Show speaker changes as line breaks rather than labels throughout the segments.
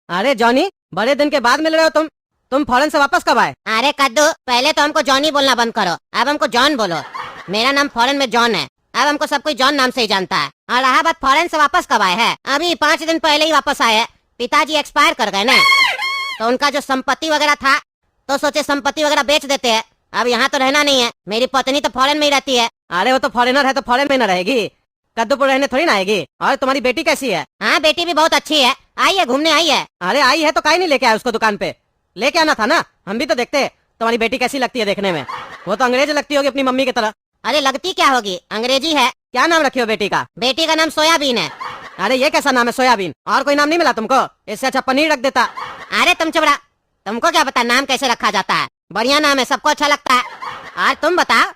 अरे जॉनी, बड़े दिन के बाद मिल रहे हो तुम फॉरेन से वापस कब आए?
अरे कद्दू, पहले तो हमको जॉनी बोलना बंद करो, अब हमको जॉन बोलो। मेरा नाम फॉरेन में जॉन है, अब हमको सब कोई जॉन नाम से ही जानता है। और रहा बात फॉरेन से वापस कब आए हैं, अभी 5 दिन पहले ही वापस आए हैं। पिताजी एक्सपायर कर गए ना, तो उनका जो संपत्ति वगैरह था तो सोचे संपत्ति वगैरह बेच देते हैं। अब यहाँ तो रहना नहीं है, मेरी पत्नी तो फॉरेन में ही रहती है।
अरे वो तो फॉरेनर है तो फॉरेन में न रहेगी, कद्दूपुर रहने थोड़ी ना आएगी। और तुम्हारी बेटी कैसी है?
हाँ, बेटी भी बहुत अच्छी है, आई है, घूमने आई है।
अरे आई है तो काहे नहीं लेके आए उसको दुकान पे? लेके आना था ना, हम भी तो देखते तुम्हारी बेटी कैसी लगती है देखने में। वो तो अंग्रेज लगती होगी अपनी मम्मी की तरह।
अरे लगती क्या होगी, अंग्रेजी है।
क्या नाम रखी हो बेटी का?
बेटी का नाम सोयाबीन है।
अरे ये कैसा नाम है सोयाबीन? और कोई नाम नहीं मिला तुमको? इससे अच्छा पनीर रख देता।
अरे तुम चुप रहा, तुमको क्या पता नाम कैसे रखा जाता है। बढ़िया नाम है, सबको अच्छा लगता है। और तुम बताओ,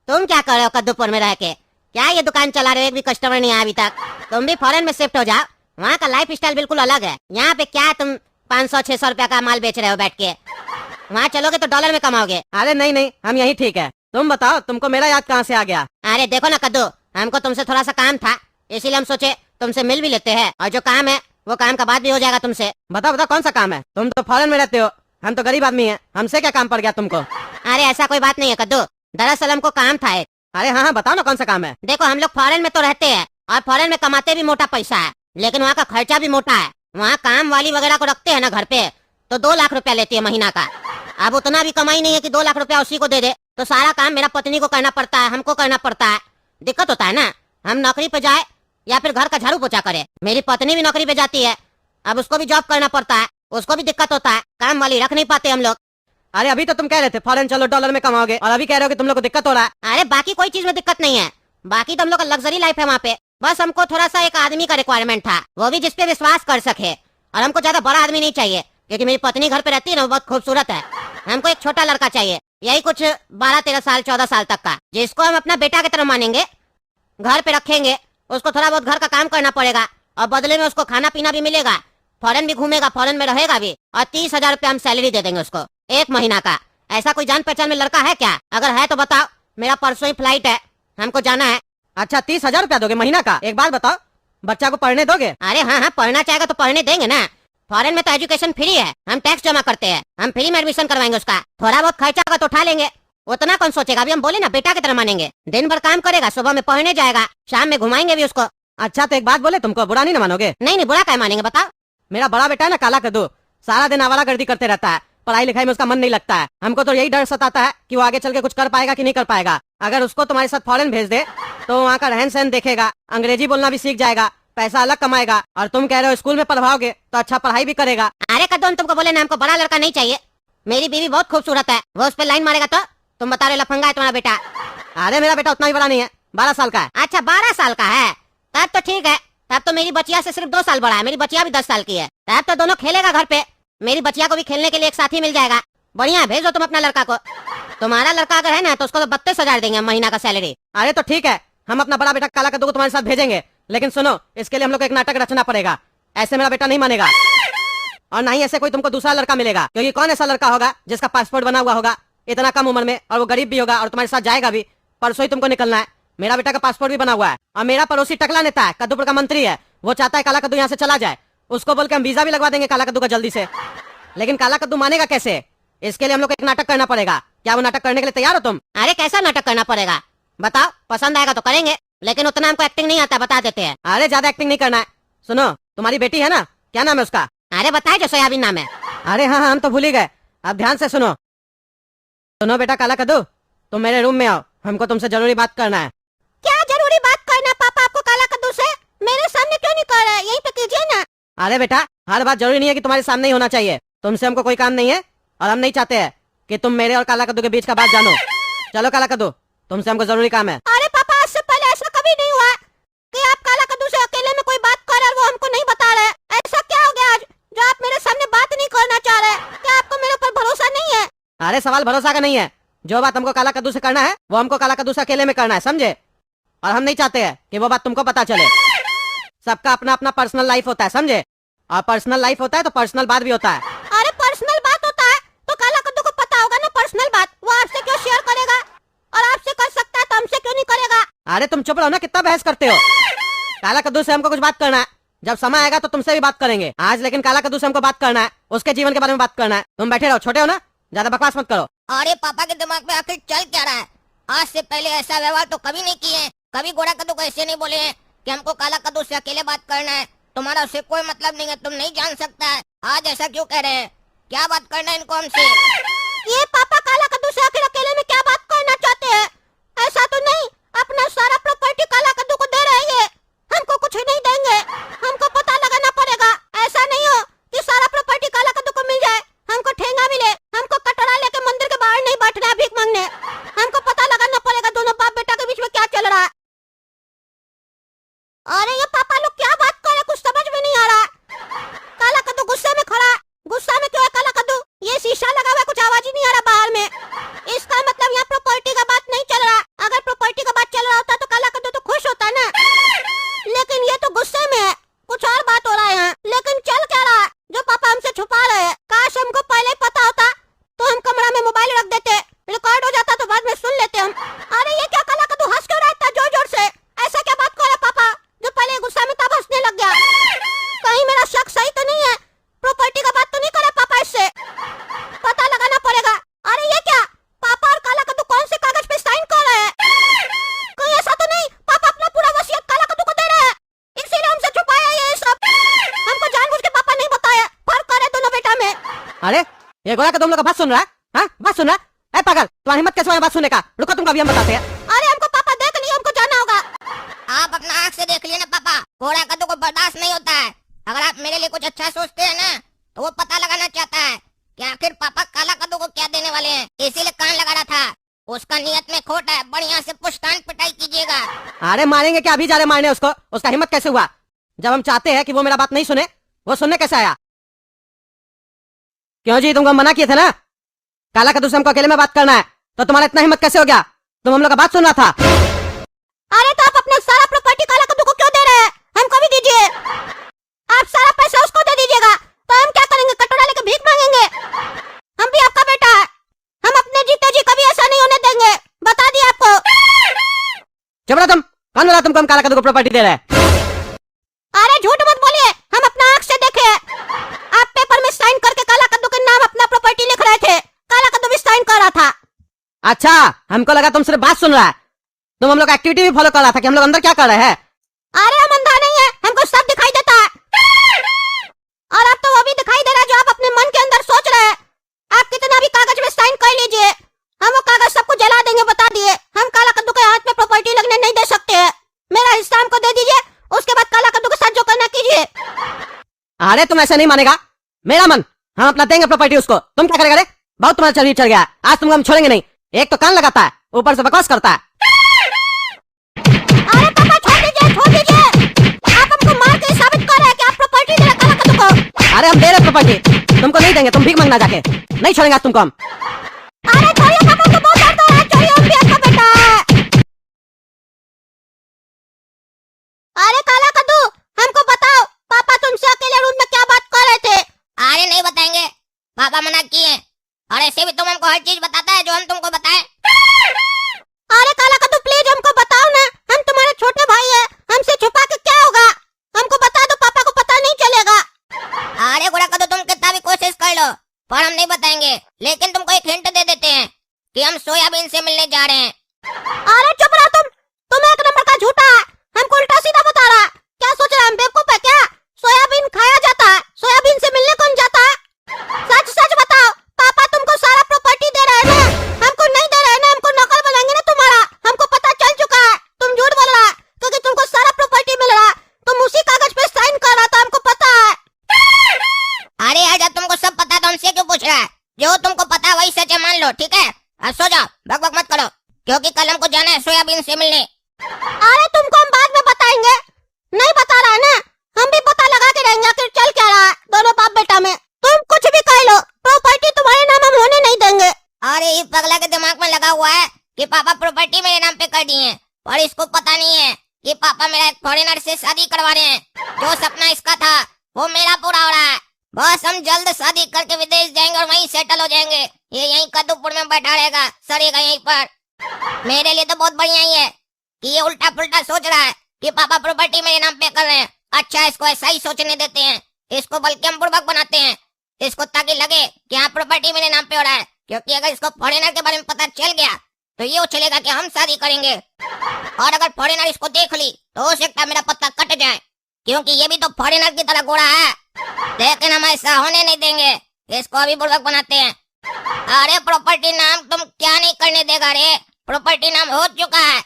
तुम क्या कर रहे हो कद्दूपुर में रह के? क्या ये दुकान चला रहे हो, एक भी कस्टमर नहीं आया अभी तक? तुम भी फॉरेन में शिफ्ट हो जाओ, वहाँ का लाइफ स्टाइल बिल्कुल अलग है। यहाँ पे क्या तुम 500-600 रुपया का माल बेच रहे हो बैठ के, वहाँ चलोगे तो डॉलर में कमाओगे।
अरे नहीं, हम यही ठीक है। तुम बताओ, तुमको मेरा याद कहाँ से आ गया?
अरे देखो ना कद्दू, हमको तुमसे थोड़ा सा काम था, इसीलिए हम सोचे तुमसे मिल भी लेते हैं। और जो काम है वो काम का बात भी हो जाएगा तुमसे।
बताओ कौन सा काम है? तुम तो फॉरेन में रहते हो, हम तो गरीब आदमी हैं, हमसे क्या काम पड़ गया तुमको?
अरे ऐसा कोई बात नहीं है कद्दू, दरअसल हमको काम था एक।
अरे हाँ बताओ ना कौन सा काम है।
देखो, हम लोग फॉरेन में तो रहते हैं और फॉरेन में कमाते भी मोटा पैसा है, लेकिन वहाँ का खर्चा भी मोटा है। वहाँ काम वाली वगैरह को रखते हैं ना घर पे, तो 2 लाख रुपया लेती है महीना का। अब उतना भी कमाई नहीं है कि 2 लाख रुपया उसी को दे दे, तो सारा काम मेरा पत्नी को करना पड़ता है, हमको करना पड़ता है। दिक्कत होता है ना, हम नौकरी पे जाए या फिर घर का झाड़ू पोछा करे। मेरी पत्नी भी नौकरी पे जाती है, अब उसको भी जॉब करना पड़ता है, उसको भी दिक्कत होता है, काम वाली रख नहीं पाते हम लोग।
अरे अभी तो तुम कह रहे थे फॉरेन चलो डॉलर में कमाओगे, और अभी कह रहे हो कि तुम लोग को दिक्कत हो रहा है।
अरे बाकी कोई चीज में दिक्कत नहीं है, बाकी तो हम लोग का लग्जरी लाइफ है वहाँ पे। बस हमको थोड़ा सा एक आदमी का रिक्वायरमेंट था, वो भी जिसपे विश्वास कर सके। और हमको ज्यादा बड़ा आदमी नहीं चाहिए, क्योंकि मेरी पत्नी घर पे रहती है ना, वो बहुत खूबसूरत है। हमको एक छोटा लड़का चाहिए, यही कुछ 12-13 साल 14 साल तक का, जिसको हम अपना बेटा की तरह मानेंगे, घर पे रखेंगे। उसको थोड़ा बहुत घर का काम करना पड़ेगा और बदले में उसको खाना पीना भी मिलेगा। फॉरेन भी घूमेगा, फॉरेन में रहेगा भी, और 30,000 रुपया हम सैलरी दे देंगे उसको 1 महीना का। ऐसा कोई जान पहचान में लड़का है क्या? अगर है तो बताओ, मेरा परसों ही फ्लाइट है, हमको जाना है।
अच्छा 30,000 रुपया दोगे महीना का? एक बात बताओ, बच्चा को पढ़ने दोगे?
अरे हाँ, पढ़ना चाहेगा तो पढ़ने देंगे ना। फॉरेन में तो एजुकेशन फ्री है, हम टैक्स जमा करते हैं, हम फ्री में एडमिशन करवाएंगे उसका। थोड़ा बहुत खर्चा होगा तो उठा लेंगे, उतना कौन सोचेगा। अभी हम बोले ना, बेटा की तरह मानेंगे। दिन भर काम करेगा, सुबह में पढ़ने जाएगा, शाम में घुमाएंगे भी उसको।
अच्छा तो एक बात बोले, तुमको बुरा नहीं ना मानोगे?
नहीं, बुरा क्या मानेंगे बताओ।
मेरा बड़ा बेटा है ना काला कद्दू, सारा दिन आवारागर्दी करते रहता है, पढ़ाई लिखाई में उसका मन नहीं लगता है। हमको तो यही डर सताता है कि वो आगे चल के कुछ कर पाएगा कि नहीं कर पाएगा। अगर उसको तुम्हारे साथ फॉरेन भेज दे तो वहाँ का रहन सहन देखेगा, अंग्रेजी बोलना भी सीख जाएगा, पैसा अलग कमाएगा। और तुम कह रहे हो स्कूल में पढ़वाओगे तो अच्छा पढ़ाई भी करेगा।
अरे कद्दू, हम तुमको बोले ना, हमको बड़ा लड़का नहीं चाहिए। मेरी बीवी बहुत खूबसूरत है, वो उस पर लाइन मारेगा तो तुम बता रहे लफंगा है तुम्हारा बेटा।
अरे मेरा बेटा उतना ही बड़ा नहीं है, 12 साल का है।
अच्छा 12 साल का है, तब तो ठीक है। तब तो मेरी बचिया से सिर्फ 2 साल बड़ा है, मेरी बचिया भी 10 साल की है। तब तो दोनों खेलेगा घर पे, मेरी बचिया को भी खेलने के लिए एक साथी मिल जाएगा। बढ़िया है, भेजो तुम अपना लड़का को। तुम्हारा लड़का अगर है ना तो उसको तो 32,000 देंगे महीना का सैलरी।
अरे तो ठीक है, हम अपना बड़ा बेटा काला कद्दू को तुम्हारे साथ भेजेंगे, लेकिन सुनो, इसके लिए हम लोग को एक नाटक रचना पड़ेगा। ऐसे मेरा बेटा नहीं मानेगा, और ना ही ऐसे कोई तुमको दूसरा लड़का मिलेगा, क्योंकि कौन ऐसा लड़का होगा जिसका पासपोर्ट बना हुआ होगा इतना कम उम्र में, और वो गरीब भी होगा और तुम्हारे साथ जाएगा भी। परसों ही तुमको निकलना है। मेरा बेटा का पासपोर्ट भी बना हुआ है, और मेरा पड़ोसी टकला नेता है, कद्दूपुर का मंत्री है, वो चाहता है काला कद्दू यहाँ से चला जाए। उसको बोल के हम वीजा भी लगवा देंगे काला कद्दू का जल्दी से। लेकिन काला कद्दू मानेगा कैसे? इसके लिए हम लोग को एक नाटक करना पड़ेगा। क्या वो नाटक करने के लिए तैयार हो तुम?
अरे कैसा नाटक करना पड़ेगा बताओ, पसंद आएगा तो करेंगे, लेकिन उतना हमको एक्टिंग नहीं आता, बता देते हैं।
अरे ज्यादा एक्टिंग नहीं करना है। सुनो, तुम्हारी बेटी है ना, क्या नाम है उसका?
अरे बताए जो सोयाबीन नाम है।
अरे हाँ हम तो भूल ही गए, अब ध्यान से सुनो। सुनो बेटा काला कद्दू, तुम मेरे रूम में आओ, हमको तुमसे जरूरी बात करना है।
क्या जरूरी बात करना पापा आपको काला कद्दू से? मेरे सामने क्यों नहीं कर रहे, यहीं पे कीजिए ना।
अरे बेटा, हर बात जरूरी नहीं है कि तुम्हारे सामने ही होना चाहिए। तुमसे हमको कोई काम नहीं है, और हम नहीं चाहते हैं कि तुम मेरे और काला कद्दू के बीच का बात जानो। चलो काला कद्दू, तुमसे हमको जरूरी काम है।
अरे पापा, आज से पहले ऐसा कभी नहीं हुआ कि आप काला कद्दू से अकेले में कोई बात कर रहे और वो हमको नहीं बता रहे। ऐसा क्या हो गया आज जो आप मेरे सामने बात नहीं करना चाह रहे? क्या आपको मेरे ऊपर भरोसा नहीं है?
अरे सवाल भरोसा का नहीं है, जो बात हमको काला कद्दू से करना है वो हमको काला कद्दू से अकेले में करना है, समझे? और हम नहीं चाहते हैं कि वो बात तुमको पता चले। सबका अपना अपना पर्सनल लाइफ होता है, समझे? और पर्सनल लाइफ होता है तो पर्सनल बात भी होता है।
अरे पर्सनल बात होता है तो काला कद्दू को पता होगा ना पर्सनल बात, वो आपसे क्यों शेयर करेगा? और आपसे कर सकता है तो हमसे क्यों नहीं करेगा?
अरे तुम चुप रहो ना, कितना बहस करते हो। काला कद्दू से हमको कुछ बात करना है, जब समय आएगा तो तुमसे भी बात करेंगे। आज लेकिन काला कद्दू से हमको बात करना है, उसके जीवन के बारे में बात करना है। तुम बैठे रहो, छोटे हो ना, ज्यादा बकवास मत करो।
अरे पापा के दिमाग में आखिर चल क्या रहा है? आज से पहले ऐसा व्यवहार तो कभी नहीं किए। कभी गोरा कद्दू को ऐसे नहीं बोले हैं कि हमको काला कद्दू से अकेले बात करना है, तुम्हारा उससे कोई मतलब नहीं है, तुम नहीं जान सकता है। आज ऐसा क्यों कह रहे हैं? क्या बात करना है इनको हमसे? ये पापा काला कद्दू से आखिर अकेले में क्या बात करना चाहते हैं? ऐसा तो नहीं अपना सारा प्रॉपर्टी काला कद्दू को दे रहे हैं? हमको कुछ नहीं देंगे, हमको पता लगाना पड़ेगा। ऐसा नहीं हो कि सारा प्रॉपर्टी काला कद्दू को मिल जाए, हमको ठेंगा मिले, हमको कटोरा लेके मंदिर के बाहर नहीं बैठना है भीख मांगने। हमको पता लगाना पड़ेगा दोनों बाप बेटा के बीच में क्या चल रहा है। अरे ये पापा लोग क्या बात कर रहे हैं, कुछ समझ में नहीं आ रहा। काला कद्दू गुस्से में खड़ा है। गुस्सा में क्यों है काला कद्दू? ये शीशा लगा हुआ है, कुछ आवाज ही नहीं आ रहा बाहर में। इसका मतलब यहाँ प्रॉपर्टी का बात नहीं चल रहा। अगर प्रॉपर्टी का बात चल रहा होता तो काला कद्दू तो खुश होता ना, लेकिन ये तो गुस्से में है, कुछ और बात हो रहा है यहाँ। लेकिन चल क्या रहा है जो पापा हमसे छुपा रहे हैं? काश हमको पहले ही पता होता तो हम कमरा में मोबाइल रख देते, रिकॉर्ड हो जाता तो बाद में सुन लेते हम। अरे ये क्या काला कद्दू हंस क्यों रहा है इतना जोर जोर से? ऐसा क्या बात कर रहा पापा जो पहले गुस्सा में तब हंसने लग गया? कहीं मेरा शक सही तो नहीं है? प्रॉपर्टी का बात तो नहीं करे पापा इससे? पता लगाना पड़ेगा। अरे ये क्या पापा और काला कद्दू कौन से कागज पे साइन कर रहे हैं? कहीं ऐसा तो नहीं पापा अपना पूरा वसीयत काला कद्दू को दे रहे हैं, इसीलिए हमसे छुपाया ये सब? हमको जानबूझ के पापा नहीं बताया, फर्क करे दोनों बेटा में।
अरे ये गोरा कद्दू हम लोग का बात सुन रहा है? हाँ, बात सुन रहा है? ए पागल, तुम्हारी हिम्मत कैसे हुआ बात सुनने का? रुको, तुमको अभी हम बताते हैं।
अरे हमको पापा देख लिया, हमको जाना होगा। आप अपना आँख से देख लिए ना पापा, गोरा कद्दू को बर्दाश्त नहीं होता है। अगर आप मेरे लिए कुछ अच्छा सोचते हैं ना तो वो पता लगाना चाहता है कि आखिर पापा काला कद्दू को क्या देने वाले हैं, इसीलिए कान लगा रहा था। उसका नियत में खोट है, बढ़िया से पुष्टान पिटाई कीजिएगा।
अरे मारेंगे क्या, अभी जा रहे मारने उसको? उसका हिम्मत कैसे हुआ? जब हम चाहते हैं कि वो मेरा बात नहीं सुने, वो सुनने कैसे आया? क्यों जी, तुमको मना किए थे ना काला कद्दू से हमको अकेले में बात करना है, तो तुम्हारा इतना हिम्मत कैसे हो गया? तुम हम लोग का बात सुन रहा था।
अरे तो आप अपना सारा प्रॉपर्टी काला कद्दू को क्यों दे रहे हैं? हमको भी दीजिए। आप सारा पैसा उसको दे दीजिएगा तो हम क्या करेंगे? कटोरा लेके भीख मांगेंगे? हम भी आपका बेटा है, हम अपने जीते जी कभी ऐसा नहीं होने देंगे, बता दिया आपको।
चुप रहो तुम, कौन बोला तुमको हम काला कद्दू को प्रॉपर्टी दे रहे हैं?
अरे झूठ मत बोलिए, हम अपना आँख से देखे। आप पेपर में साइन करके काला कद्दू के नाम अपना प्रॉपर्टी लिख रहे थे, काला कद्दू भी साइन कर रहा था।
अच्छा, हमको लगा तुम सिर्फ बात सुन रहा है। तुम हम लोग एक्टिविटी भी फॉलो कर रहा था कि हम लोग अंदर क्या कर रहे हैं।
अरे हम अंधा नहीं है, हमको सब दिखाई देता है। और अब तो वो भी दिखाई दे रहा है जो आप अपने मन के अंदर सोच रहे हैं। आप कितना भी कागज में साइन कर लीजिए, हम वो कागज सबको जला देंगे, बता दिए। हम काला कद्दू के हाथ में प्रॉपर्टी लगने नहीं दे सकते हैं। मेरा हिस्सा हमको दे दीजिए, उसके बाद काला कद्दू के साथ जो करना कीजिए।
अरे तुम ऐसे नहीं मानेगा, मेरा मन, हम अपना देंगे प्रॉपर्टी उसको। तुम क्या करेगा रे? बहुत तुम्हारा चर्बी चढ़ गया, आज तुमको हम छोड़ेंगे नहीं। एक तो कान लगाता है, ऊपर से बकवास करता है।
अरे पापा छोड़ दीजिए, छोड़ दीजिए। आप हमको मार के साबित कर रहे हैं कि आप प्रॉपर्टी दे रहे काला कद्दू को।
अरे हम दे रहे प्रॉपर्टी, तुमको नहीं देंगे, तुम भीख मांगना जाके। नहीं छोड़ेंगे आज तुमको हम।
अरे छोड़िए पापा, को बहुत दर्द हो रहा है, छोड़िए, हम भी आपका बेटा है। अरे काला कद्दू हमको बताओ, पापा तुमसे अकेले रूम में क्या बात कर रहे थे? अरे नहीं बताएंगे, पापा मना किए। और ऐसे भी तुम हमको हर चीज बताता है जो हम तुमको बताएं। अरे काला कद्दू प्लीज हमको बताओ ना, हम तुम्हारे छोटे भाई हैं, हमसे छुपा के क्या होगा? हमको बता दो, पापा को पता नहीं चलेगा। अरे गोरा कद्दू तुम कितना भी कोशिश कर लो पर हम नहीं बताएंगे, लेकिन तुमको एक हिंट दे देते हैं कि हम सोयाबीन से मिलने जा रहे हैं। अरे चुप रहो तुम एक नंबर का झूठा है, हमको उल्टा सीधा बता रहा है। क्या सोच रहा है, हम बेवकूफ है क्या? सोयाबीन खाया जाता है, सोयाबीन से मिलने कौन जाता है? सच सच बताओ, पापा तुमको सारा प्रॉपर्टी दे रहे हैं ना? हमको नहीं दे रहे हैं ना? हमको नौकर बनाएंगे ना तुम्हारा? हमको पता चल चुका है तुम झूठ बोल रहा है, क्योंकि तुमको सारा प्रॉपर्टी मिल रहा है। तुम उसी कागज पे साइन कर रहा था, हमको पता है। अरे यार जब तुमको सब पता है तो हमसे क्यों पूछ रहा है? जो तुमको पता है वही सच है, मान लो, ठीक है? अब सो जाओ, बक बक मत करो, क्योंकि कल हमको जाना है सोयाबीन से मिलने। अरे तुमको हम बाद में बताएंगे, नहीं बता रहा है ना? हम भी पता लगा के रहेंगे आखिर चल क्या रहा है दोनों बाप बेटा में। तुम कुछ भी कह लो, प्रॉपर्टी तुम्हारे नाम हम होने नहीं देंगे। अरे ये पगला के दिमाग में लगा हुआ है कि पापा प्रॉपर्टी मेरे नाम पे कर दिए हैं, और इसको पता नहीं है कि पापा मेरा एक फॉरेनर से शादी करवा रहे हैं। जो सपना इसका था वो मेरा पूरा हो रहा है। बस हम जल्द शादी करके विदेश जाएंगे और वहीं सेटल हो जाएंगे। ये यहीं कद्दूपुर में बैठा रहेगा, सड़ेगा यहीं पर। मेरे लिए तो बहुत बढ़िया ही है कि ये उल्टा पुल्टा सोच रहा है कि पापा प्रॉपर्टी मेरे नाम पे कर रहे हैं। अच्छा, इसको ऐसा ही सोचने देते हैं, इसको बल्कि हम बुड़बक बनाते हैं, इसको ताकि लगे कि हाँ प्रॉपर्टी मेरे नाम पे हो रहा है, क्योंकि अगर इसको फॉरेनर के बारे में पता चल गया तो ये उछलेगा कि हम शादी करेंगे, और अगर फॉरेनर इसको देख ली तो हो सकता है मेरा पत्ता कट जाए, क्योंकि ये भी तो फॉरेनर की तरह गोरा है। लेकिन हम ऐसा होने नहीं देंगे, इसको अभी बुड़बक बनाते हैं। अरे प्रॉपर्टी नाम तुम क्या नहीं करने देगा रे, प्रॉपर्टी नाम हो चुका है,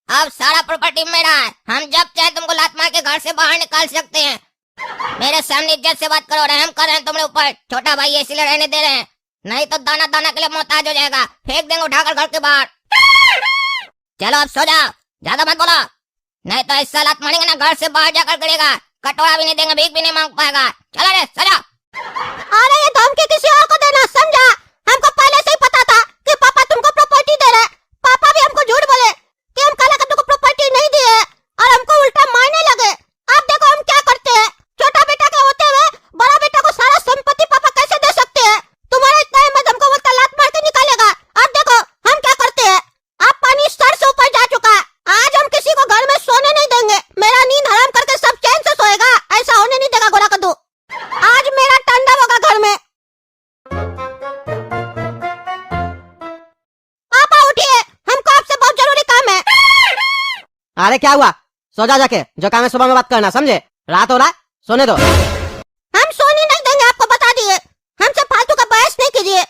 अब सारा प्रॉपर्टी मेरा है, हम जब चाहे तुमको लात मार के घर से बाहर निकाल सकते हैं। मेरे सामने इज्जत से बात करो, रहम कर रहे हैं तुम्हारे ऊपर, छोटा भाई इसलिए रहने दे रहे हैं, नहीं तो दाना दाना के लिए मोहताज हो जाएगा, फेंक देंगे उठाकर घर के बाहर। चलो अब सो जाओ, ज्यादा मत बोलो, नहीं तो ऐसा लात मारेंगे ना घर से बाहर जाकर गिरेगा, कटोरा भी नहीं देंगे, भीख भी नहीं मांग पाएगा। चलो रे सो जाओ। अरे ये धमकी किसी और को देना, समझा? हमको पहले से ही पता था कि पापा तुमको प्रॉपर्टी दे रहे, पापा भी हमको झूठ बोले कि हम काला कद्दू को प्रॉपर्टी नहीं दी है, और हमको उल्टा मारने लगे। अब देखो हम क्या करते हैं, छोटा बेटा के होते हुए बड़ा बेटा को सारा संपत्ति पापा कैसे दे सकते हैं? तुम्हारा इतना हिम्मत, हमको बोलता लात मार के निकालेगा। अब देखो हम क्या करते हैं, अब पानी सर से ऊपर जा चुका है, आज हम किसी को घर में सोने नहीं देंगे, मेरा नींद हराम करके सब चैन से सोएगा, ऐसा होने नहीं देगा गोरा कद्दू। आज मेरा तांडव होगा घर में। पापा उठिए, हमको आपसे बहुत जरूरी काम है।
अरे क्या हुआ, सो जा जाके, जो काम है सुबह में बात करना, समझे? रात हो रहा है, सोने दो।
हम सोने नहीं देंगे, आपको बता दिए, हमसे फालतू का बहस नहीं कीजिए।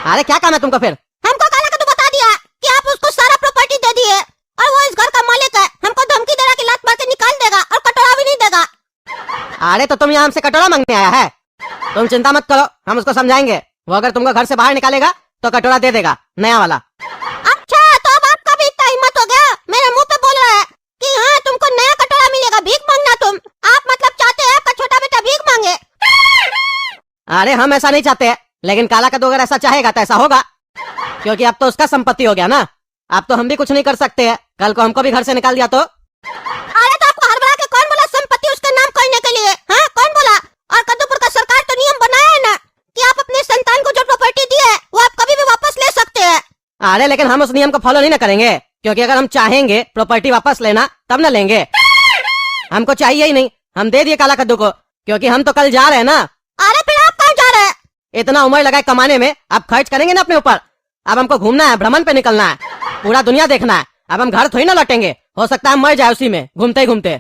अरे क्या काम है तुमको फिर?
हमको काला कद्दू बता दिया कि आप उसको सारा प्रॉपर्टी दे दिए, और वो इस घर का मालिक है, हमको धमकी दे रहा कि लात मार के निकाल देगा और कटोरा भी नहीं देगा।
अरे तो तुम यहाँ हमसे कटोरा मांगने आया है? तुम चिंता मत करो, हम उसको समझाएंगे, वो अगर तुमको घर से बाहर निकालेगा तो कटोरा दे देगा, नया वाला।
अच्छा, तो अब आपका भी इतना हिम्मत हो गया, मेरे मुंह पे बोल रहा है कि हाँ तुमको नया कटोरा मिलेगा, भीख मांगना तुम, आप मतलब चाहते हैं आपका छोटा बेटा भीख मांगे?
अरे हम ऐसा नहीं चाहते हैं, लेकिन काला कद्दू अगर ऐसा चाहेगा तो ऐसा होगा, क्योंकि अब तो उसका संपत्ति हो गया ना, अब तो हम भी कुछ नहीं कर सकते हैं, कल को हमको भी घर से निकाल दिया तो?
अरे तो आपको हड़बड़ा के कौन बोला संपत्ति उसका नाम करने के लिए? हाँ कौन बोला? और कद्दूपुर का सरकार तो नियम बनाया है ना कि आप अपने संतान को जो प्रॉपर्टी दी है वो आप कभी भी वापस ले सकते हैं।
अरे लेकिन हम उस नियम को फॉलो नहीं ना करेंगे, क्योंकि अगर हम चाहेंगे प्रॉपर्टी वापस लेना तब ना लेंगे, हमको चाहिए ही नहीं, हम दे दिए काला कद्दू को, क्योंकि हम तो कल जा रहे हैं ना।
अरे फिर आप कहाँ जा रहे हैं?
इतना उम्र लगा है कमाने में, अब खर्च करेंगे ना अपने ऊपर, अब हमको घूमना है, भ्रमण पे निकलना है, पूरा दुनिया देखना है, अब हम घर थोड़ी ना लौटेंगे, हो सकता है हम मर जाए उसी में घूमते ही घूमते।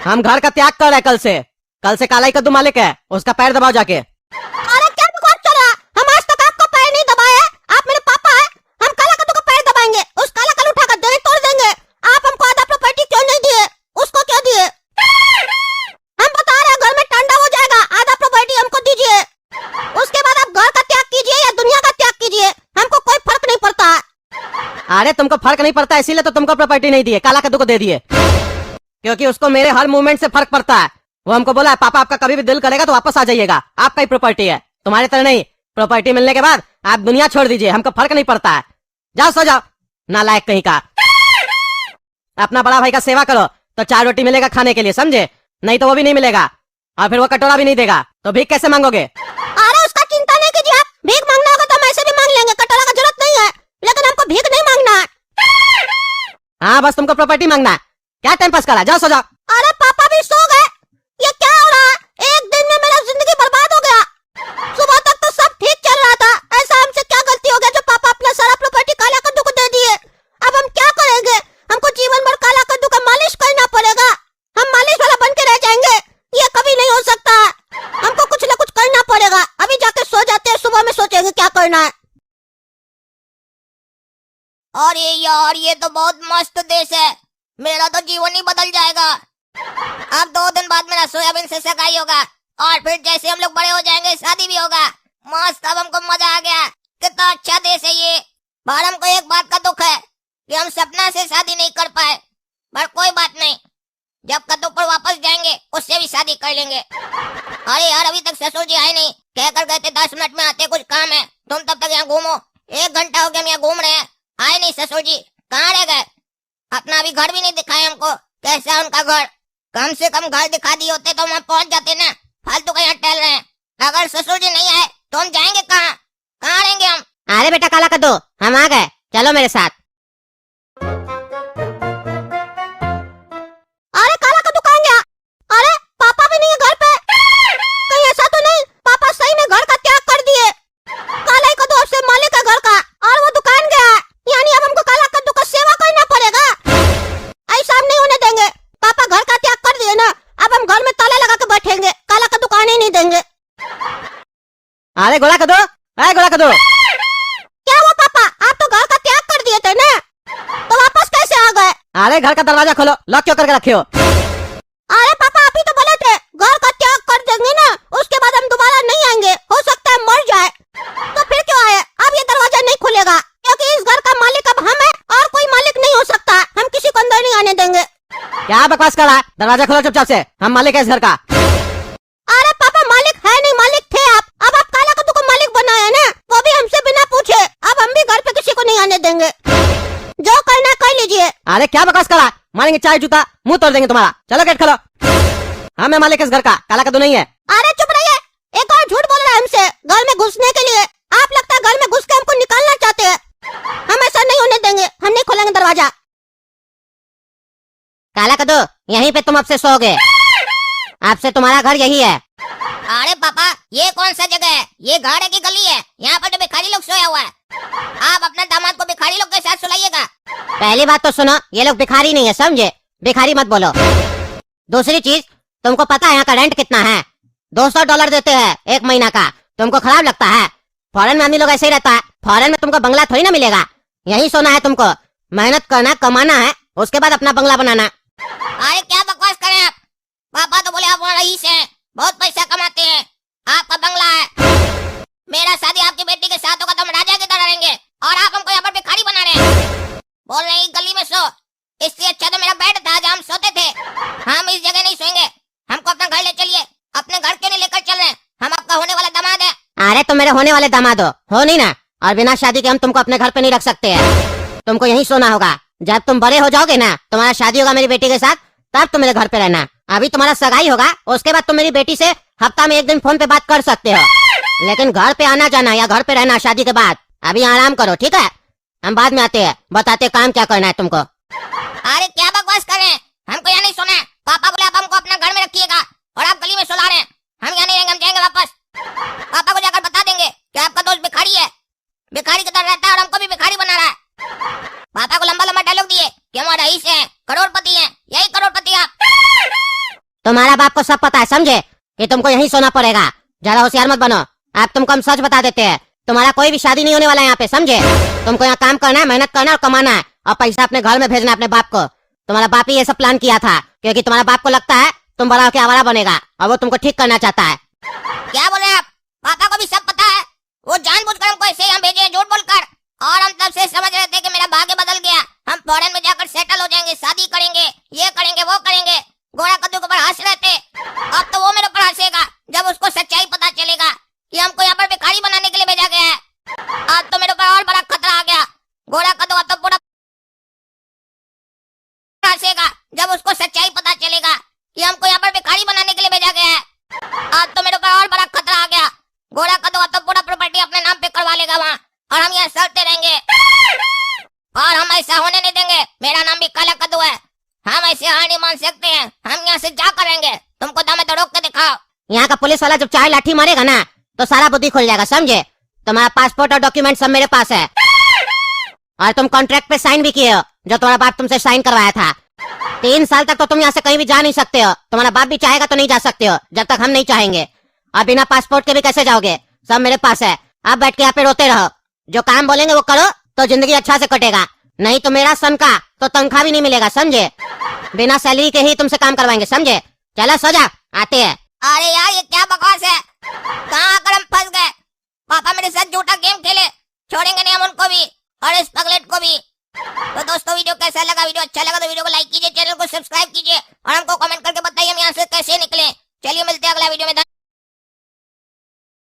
हम घर का त्याग कर रहे हैं कल से काला ही कद्दू मालिक है, उसका पैर दबाओ जाके।
अरे क्या बकवास चल रहा है, हम आज तक आपको पैर नहीं दबाए हैं, आप मेरे पापा हैं, हम काला कद्दू को पैर दबाएंगे, उस काला कल उठाकर दे तोड़ देंगे। आप हमको आधा प्रॉपर्टी क्यों नहीं दिए, उसको क्यों दिए? हम बता रहे हैं घर में टांडा हो जाएगा, आधा प्रॉपर्टी हमको दीजिए, उसके बाद आप घर का त्याग कीजिए या दुनिया का त्याग कीजिए, हमको कोई फर्क नहीं पड़ता है।
अरे तुमको फर्क नहीं पड़ता, इसीलिए तो तुमको प्रॉपर्टी नहीं दिए, काला कद्दू को दे दिए, क्योंकि उसको मेरे हर मूवमेंट से फर्क पड़ता है। वो हमको बोला है पापा आपका कभी भी दिल करेगा तो वापस आ जाइएगा, आपका ही प्रॉपर्टी है, तुम्हारी तरह नहीं, प्रॉपर्टी मिलने के बाद आप दुनिया छोड़ दीजिए, हमको फर्क नहीं पड़ता है। जाओ सो जाओ, नालायक कहीं का। अपना बड़ा भाई का सेवा करो तो 4 रोटी मिलेगा खाने के लिए, समझे? नहीं तो वो भी नहीं मिलेगा, और फिर वो कटोरा भी नहीं देगा, तो भीख कैसे मांगोगे?
अरे उसका चिंता नहीं कीजिए आप, भीख मांगना होगा तो हम ऐसे भी मांग लेंगे, कटोरा का जरूरत नहीं है, लेकिन हमको भीख नहीं मांगना है।
हाँ बस तुमको प्रॉपर्टी मांगना है, क्या टाइम पास करा, जाओ सो जाओ।
अरे पापा भी सो गए, ये क्या हो रहा है? एक दिन में मेरा जिंदगी बर्बाद हो गया, सुबह तक तो सब ठीक चल रहा था, ऐसा हमसे क्या गलती हो गया जो पापा अपना सारा प्रॉपर्टी काला कद्दू को दे दिए? अब हम क्या करेंगे? हमको जीवन भर काला कद्दू का मालिश करना पड़ेगा, हम मालिश वाला बन के रह जाएंगे, ये कभी नहीं हो सकता है, हमको कुछ न कुछ करना पड़ेगा। अभी जाके सो जाते हैं, सुबह में सोचेंगे क्या करना है। अरे यार ये तो बहुत मस्त देश है, मेरा तो जीवन ही बदल जाएगा। अब 2 दिन बाद मेरा सोयाबीन से सगाई होगा, और फिर जैसे हम लोग बड़े हो जाएंगे शादी भी होगा, मस्त। अब हमको मजा आ गया, कितना अच्छा देश है ये। पर हमको एक बात का दुख है कि हम सपना से शादी नहीं कर पाए, पर कोई बात नहीं, जब कद्दूपुर वापस जाएंगे उससे भी शादी कर लेंगे। अरे यार अभी तक ससुर जी आए नहीं, कहकर गए थे 10 मिनट में आते, कुछ काम है, तुम तब तक यहाँ घूमो। 1 घंटा हो गया हम यहाँ घूम रहे हैं, आए नहीं ससुर जी, कहाँ रह गए? अपना अभी घर भी नहीं दिखाए हमको, कैसा है उनका घर? कम से कम घर दिखा दिए होते तो वहाँ पहुँच जाते ना, फालतू का यहाँ टहल रहे हैं। अगर ससुर जी नहीं आए तो हम जाएंगे कहाँ? कहाँ रहेंगे हम?
अरे बेटा काला कद्दू, हम आ गए, चलो मेरे साथ।
अरे काला कद्दू कहाँ गया?
अरे गोला कदो, अरे गोला कदो।
क्या हुआ पापा, आप तो घर का त्याग कर दिए थे ना, तो वापस कैसे आ गए?
अरे घर का दरवाजा खोलो, लॉक क्यों करके रखे हो?
अरे पापा अभी तो बोले थे घर का त्याग कर देंगे ना, उसके बाद हम दोबारा नहीं आएंगे, हो सकता है मर जाए। तो फिर क्यों आए? अब ये दरवाजा नहीं खुलेगा, क्योंकि इस घर का मालिक अब हम है और कोई मालिक नहीं हो सकता। हम किसी को अंदर नहीं आने देंगे।
क्या बकवास कर रहा है? दरवाजा खोलो चुपचाप से, हम मालिक है इस घर का।
अरे पापा मालिक है नहीं, मालिक थे आप, अब आप काला कद्दू को मालिक बनाया ना, वो भी हमसे बिना पूछे। अब हम भी घर पे किसी को नहीं आने देंगे, जो करना कर लीजिए।
अरे क्या बकवास कर रहा है? मारेंगे चाय जूता, मुंह तोड़ देंगे तुम्हारा। चलो गेट खोलो, हम है मालिक इस घर का, काला कद्दू नहीं है।
अरे चुप रहिए, एक और झूठ बोल रहा है हमसे घर में घुसने के लिए। आप लगता है घर में घुस के हमको निकालना चाहते हैं। हम ऐसा नहीं होने देंगे, हम नहीं खोलेंगे दरवाजा। काला कद्दू यहीं पे तुम अब से सोओगे, आपसे तुम्हारा घर यही है।
अरे पापा ये कौन सा जगह है? ये घर है की गली है? यहाँ पर तो भिखारी लोग सोया हुआ है। आप अपने दामाद को भिखारी लोग के साथ सुलाइएगा।
पहली बात तो सुनो, ये लोग भिखारी नहीं है, समझे? भिखारी मत बोलो। दूसरी चीज, तुमको पता है यहाँ का रेंट कितना है? $200 देते हैं 1 महीना का। तुमको खराब लगता है? फॉरेन में आदमी लोग ऐसे ही रहता है। फॉरेन में तुमको बंगला थोड़ी ना मिलेगा, यही सोना है तुमको। मेहनत करना, कमाना है, उसके बाद अपना बंगला बनाना।
अरे क्या बकवास करें आप? पापा तो बोले आप रईस हैं, बहुत पैसा कमाते हैं, आपका बंगला है। मेरा शादी आपकी बेटी के साथ होगा तो हम राजा की तरह रहेंगे, और आप हमको यहाँ पर भिखारी बना रहे हैं। बोल रहे हैं गली में सो, इससे अच्छा तो मेरा बेड था जहाँ हम सोते थे। हम इस जगह नहीं सोएंगे, हमको अपना घर ले चलिए। अपने घर क्यों नहीं लेकर चल रहे हैं? हम आपका होने वाला दामाद है।
अरे तुम मेरे होने वाले दामाद हो नहीं ना, और बिना शादी के हम तुमको अपने घर पे नहीं रख सकते हैं। तुमको यहीं सोना होगा। जब तुम बड़े हो जाओगे ना, तुम्हारा शादी होगा मेरी बेटी के साथ, तब तुम मेरे घर पे रहना। अभी तुम्हारा सगाई होगा, उसके बाद तुम मेरी बेटी से हफ्ता में 1 दिन फोन पे बात कर सकते हो, लेकिन घर पे आना जाना या घर पे रहना शादी के बाद। अभी आराम करो, ठीक है? हम बाद में आते हैं, बताते काम क्या करना है तुमको।
अरे क्या बकवास कर रहे हैं? हमको यहाँ नहीं सोना है। पापा बोले आप हमको अपना घर में रखिएगा, और आप गली में सुला रहे हैं। हम यहाँ नहीं रहेंगे, हम जाएंगे वापस। पापा को जाकर बता देंगे कि आपका दोस्त भिखारी है, भिखारी की तरह रहता है और हमको भी भिखारी बना रहा है। पापा को लंबा लंबा डायलॉग दिए कि हम रईस हैं, करोड़पति हैं, यही करोड़पति आप।
तुम्हारा बाप को सब पता है, समझे? कि तुमको यहीं सोना पड़ेगा। ज्यादा होशियार मत बनो। आप तुमको हम सच बता देते हैं, तुम्हारा कोई भी शादी नहीं होने वाला है यहाँ पे, समझे? तुमको यहाँ काम करना है, मेहनत करना और कमाना है, और पैसा अपने घर में भेजना है अपने बाप को। तुम्हारा बाप ही ये सब प्लान किया था, क्योंकि तुम्हारा बाप को लगता है तुम बड़ा होकर आवारा बनेगा, और वो तुमको ठीक करना चाहता है।
क्या बोल रहे हैं आप? पापा को भी सब पता है, वो जानबूझकर हमको ऐसे यहाँ भेजे झूठ बोलकर। और हम तब से समझ रहे थे कि मेरा भाग्य बदल गया, हम फॉरेन में जाकर सेटल हो जाएंगे, शादी करेंगे, ये करेंगे वो करेंगे। गोरा कद्दू के ऊपर हंस रहे थे, अब तो वो मेरे ऊपर हंसेगा जब उसको सच्चाई पता चलेगा कि हमको यहाँ पर भिखारी बनाने के लिए भेजा गया है। अब तो मेरे ऊपर और बड़ा खतरा आ गया। गोरा कद्दू अब तो पूरा हंसेगा जब उसको सच्चाई पता चलेगा कि हमको यहाँ पर भिखारी बनाने के लिए भेजा गया है। अब तो मेरे ऊपर और बड़ा खतरा आ गया। गोरा कद्दू अब तो पूरा प्रॉपर्टी अपने नाम पे करवा लेगा वहाँ, और हम यहाँ सड़ते रहेंगे, और हम ऐसा होने नहीं देंगे। मेरा नाम भी काला कद्दू है, हम ऐसे हार नहीं मान सकते हैं। हम यहाँ से जा करेंगे, तुमको दम है तो रोक के दिखाओ।
यहाँ का पुलिस वाला जब चाहे लाठी मारेगा ना, तो सारा बुद्धि खुल जाएगा, समझे? तुम्हारा पासपोर्ट और डॉक्यूमेंट सब मेरे पास है, और तुम कॉन्ट्रैक्ट पे साइन भी किए हो, जो तुम्हारा बाप तुमसे साइन करवाया था। 3 साल तक तो तुम यहाँ से कहीं भी जा नहीं सकते हो। तुम्हारा बाप भी चाहेगा तो नहीं जा सकते हो, जब तक हम नहीं चाहेंगे। और बिना पासपोर्ट के भी कैसे जाओगे? सब मेरे पास है। आप बैठ के यहाँ पे रोते रहो, जो काम बोलेंगे वो करो, तो जिंदगी अच्छा से कटेगा। नहीं तो मेरा सन का तो तनख्वाह भी नहीं मिलेगा, समझे? बिना सैलरी के ही तुमसे काम करवाएंगे, समझे? चलो सो जा, आते हैं।
अरे यार ये क्या बकवास है? कहाँ आकर हम फंस गए? पापा मेरे साथ झूठा गेम खेले, छोड़ेंगे नहीं हम उनको भी, और इस पगलेट को भी। तो दोस्तों वीडियो कैसा लगा? वीडियो अच्छा लगा तो वीडियो को लाइक कीजिए, चैनल को सब्सक्राइब कीजिए, और हमको कमेंट करके बताइए हम यहाँ से कैसे निकले। चलिए मिलते हैं अगला वीडियो में।